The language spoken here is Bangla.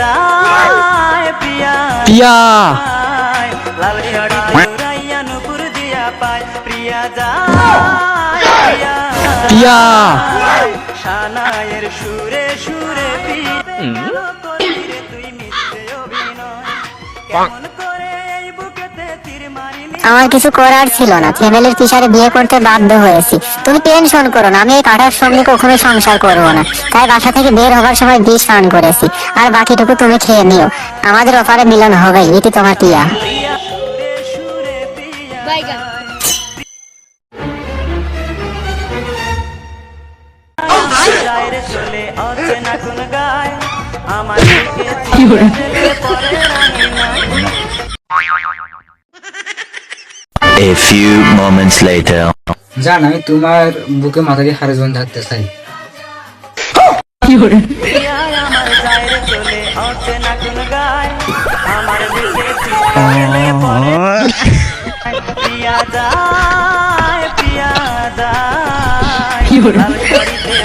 যায় প্রিয়া পিয়া লাল শাড়িতে উড়াইয়া নুপুর দিয়া পায় প্রিয়া যায় প্রিয়া পিয়া শানায়ের সুরে সুরে প্রিয়া করিরে তুই মিথ্যে অভিনয় কেমন করে এই বুকেতে তীর মারিলি আমার কিছু করার ছিল না, ফ্যামিলির পিছনে বিয়ে করতে বাধ্য হয়েছি। তুমি টেনশন করো না, আমি এই কাঠার সঙ্গে কখনো সংসার করবো না। তাই বাসা থেকে বের হবার সময় বিষ পান করেছি, আর বাকিটুকু তুমি খেয়ে নিও। আমাদের অপারে মিলন হবে, এটি তোমার টিয়া। সুরে সুরে প্রিয়া যায় রে চলে অচেনা কোন গায় আমার বুকে ছিঁড়ে পড়ে রানী নাই A few moments later. জান, আমি তোমার বুকে মাথা দিয়ে সারা জীবন থাকতে চাই। প্রিয়া আমার যায় রে চলে অচেনা কোন গায় আমার বুকে ছিঁড়ে পড়ে প্রিয়া যায় লাল শাড়িতে